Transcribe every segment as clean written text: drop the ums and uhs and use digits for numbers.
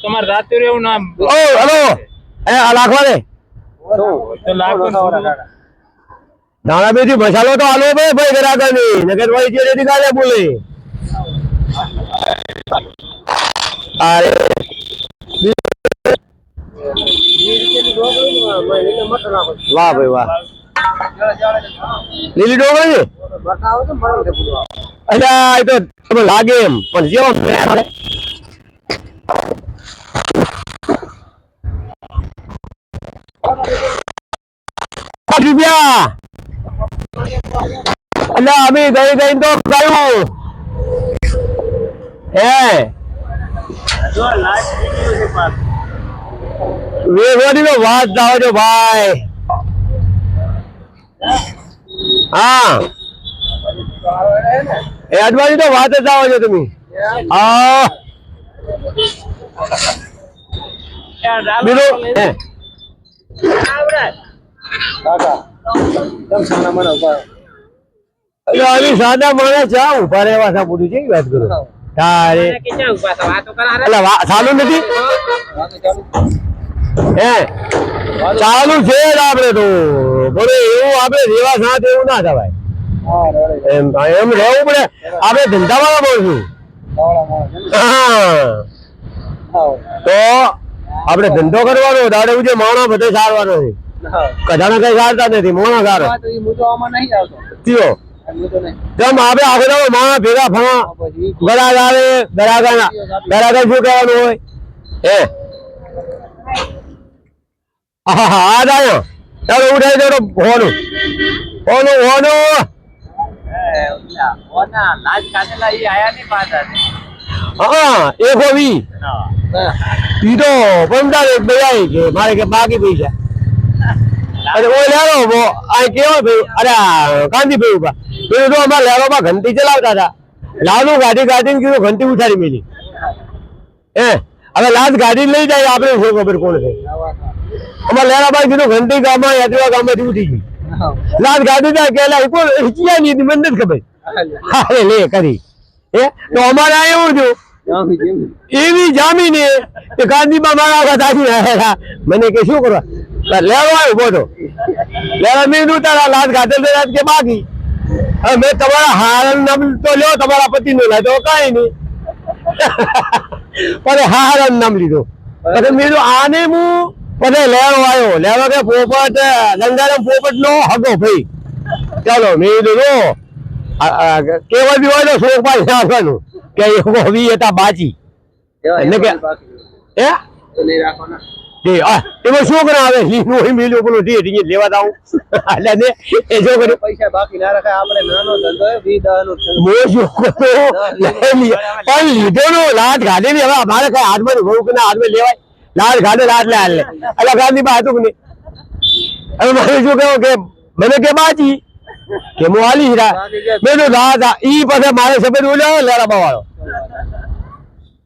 તમારે રાતે એવું નામ ઓ હેલો એ આ લાખવા દે તો લાખો દાણા બેથી મસાલો તો આલો ભાઈ ગ્રાહક ની નગર વાળી જે રેડી કાલે બોલે અરે વાહ ભાઈ વાહ લીલી ડોગળી અલ્યા એ તો તમે લાગે એમ પણ જેવો રૂપિયા અલ્યા અમે ગઈ ગઈ તો ગયું હે વેગવાની નો વાત જાઓ છો ભાઈ હા એ અજવાની તો વાત જ જાઓ છો તમે હા બીજું સાદા માણસ ચા ઉભા રહેવા થા બધું કેવી વાત કરું તારે ચાલુ નથી હે ચાલુ છે જ આપડે તો બોલે એવું આપડે રેવા સાથ એવું ના થવાય એમ એમ રહેવું પડે આપડે ધંધા વાળા બોલશું તો આપડે ધંધો કરવાનો દાડે ઉજે માણસ બધે સારવાનો છે કદાના કઈ સારતા નથી મોણા સારો જેમ આપડે આખો માણસ ભેગા ફણા ગરાગ આવે ગરાગ શું કહેવાનું હોય હે હા દાયો ચાલો ઉઠાઈ દો હોનું હોનું હોનું હા એક વી ઈ તો 15 એક ભાઈ કે મારે કે બાકી પૈસા અરે ઓ લેરો આ કેવો ભાઈ અરે ગાંધી ભાઈ ઉભા પેલું તો અમારા લેરોમાં ઘંટી ચલાવતા હતા લાલુ ગાડી ગાડીને કીધું ઘંટી ઉઠાડી મેલી હે હવે લાજ ગાડી લઈ જાય આપણે શું ખબર કોણ છે અમારા લેરાભાઈ કીધું ઘંટી ગામમાં યાત્રા ગામમાંથી ઉઠી ગઈ લાજ ગાડી જાય કે કોણ ચિયા ની મને નથી ખબર હા લે કરી હે તો અમારે આ એવું થયું એવી જામીને કે ગાંધીમાં મારા વખત આવી મને કે શું કરવા લેવા આવ્યો બોલો લેવા મેં તારા લાજ ગાતે કે બાકી હવે મેં તમારા હાર નામ તો લ્યો તમારા પતિ નું લાવ્યો કઈ નહીં પણ હાર નામ લીધો પછી મેં આને હું પછી લેવો આવ્યો લેવા કે પોપટ ગંગારામ પોપટ નો હગો ભાઈ ચાલો મેં કીધું કેવા બી હોય તો શોખ પાસે રાખવાનું કે વી હતા બાજી એટલે કે એમાં શું કરે આવે મિલ્યું પેલું લેવા દાવું એટલે એ જો પૈસા બાકી ના રાખે આપણે નાનો ધંધો પણ લીધો નો લાટ ગાડે ને હવે અમારે કઈ હાથમાં બહુ કે ના હાથમાં લેવાય લાટ ગાડે લાટ લે હાલ એટલે ગાંધી બા હતું કે હવે મારે શું કેવું કે મને કે બાજી કે હું હાલી હીરા મેં દાદા ઈ પછી મારે સફેદ બોલ્યો લેરાબા વાળો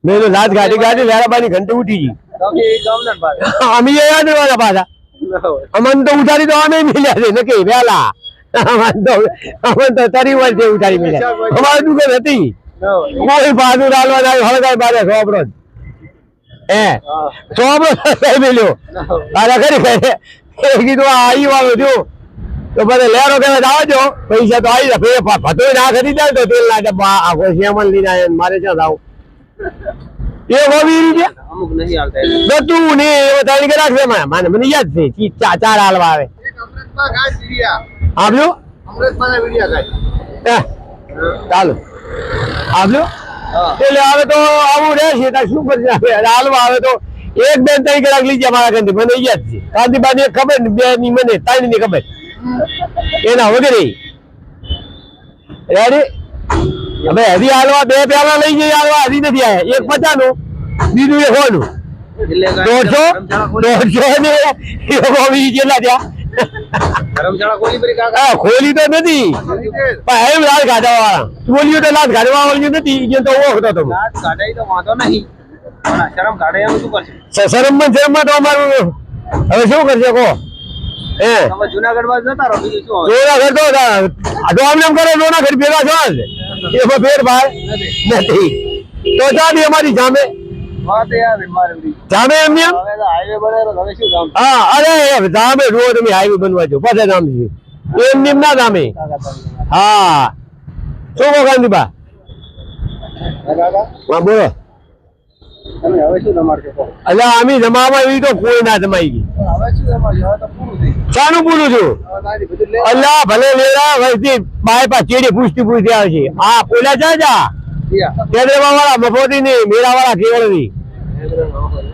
મેં લાટ ગાડી ગાડી લેરાબાની ઘંટી ઉઠી ગઈ અમે યાદ રહેવાના પાછા અમન તો ઉઠાડી તો અમે મિલ્યા છે નક્કી વેલા અમન તો તરી વર્ષ ઉઠાડી મિલ્યા અમારે દુકાન હતી કોઈ બાજુ ડાલવા હળગાય બારે સોપરો હે સોપરો મિલ્યો તારા ખરી કીધું આવી વાળું છું તો બધે લેરો કે આવજો પૈસા તો આવી જાય ભતો ના ખરી જાય તો તેલ ના ડબ્બા આખો શ્યામલ લઈને આવ્યા મારે ક્યાં જાવ એ હોવી છે અમુક નહીં આવતા તું ને એ તારી કે રાખે મને મને યાદ છે ચાર હાલવા આવે આવ્યો અમૃતમાં વિડિયો ગાય ચાલો આવ્યો એટલે આવે તો આવું રહેશે તો શું કરશે હાલવા આવે તો એક બેન તઈ કલાક લીજે મારા કંથી મને યાદ છે ગાંધીબાની ખબર ને બે ની મને ત્રણ ની ખબર એના વગેરે રેડી હવે હજી હાલવા બે પ્યાલા લઈ જઈ હાલવા હજી નથી આવ્યા એક 50 નું બીજું એ 100 નું 150 ને જેટલા ત્યાં ખોલી તો નથી પણ એમ લાલ ગાઢવા વાળા બોલ્યું તો લાલ ગાઢવા વાળું નથી તો ઓળખતો તમે શરમ માં તો અમારું હવે શું કરશે કહો જુનાગઢ માં જતા રહો બીજું શું જુનાગઢ તો આમ કરો જુનાગઢ ભેગા છો એમાં ફેરફાર નથી તો ચાલી અમારી સામે જામે એમ ને હા અરે જામે રોડ તમે હાઈવે બનવા છો પાછા જામ છે એમ નિમ ના જામે હા શું કહો ગાંધીબા હા બોલો એટલે અમે જમાવા એવી તો કોઈ ના જમાઈ ગઈ શાનું પૂરું છું અલ્લાહ ભલે લેવા વૈથી બાય પા ચેડી પૂછતી આવે છે હા પોલા જા કેદરેવા વાળા મફોતી ની મેરા વાળા કેવળ ની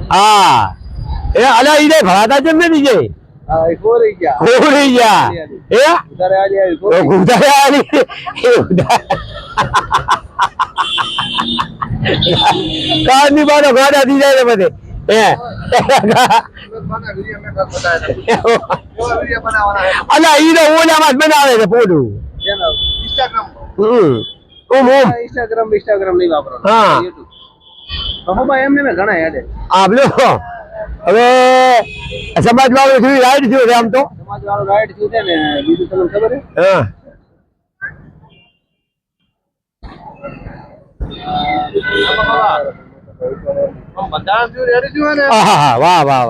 હા એ અલ્યા ઈ દે ભરાતા જેમ નથી જે હોરી ગયા એ ગુંદારે આલી કારની બાનો ગાડા દી જાય બધે અલ્યા ઈ તો ઓલામાં જ બનાવે છે ફોટો ઇન્સ્ટાગ્રામ નહીં વાપરો હા એમને મેં ઘણા યાદ આપલો હવે સમાજ વાળું થયું રાઈટ થયું છે આમ તો સમાજ વાળો રાઈટ થયું છે ને બીજું તમને ખબર હા બધા રેડી થયું ને વાહ વાહ વાહ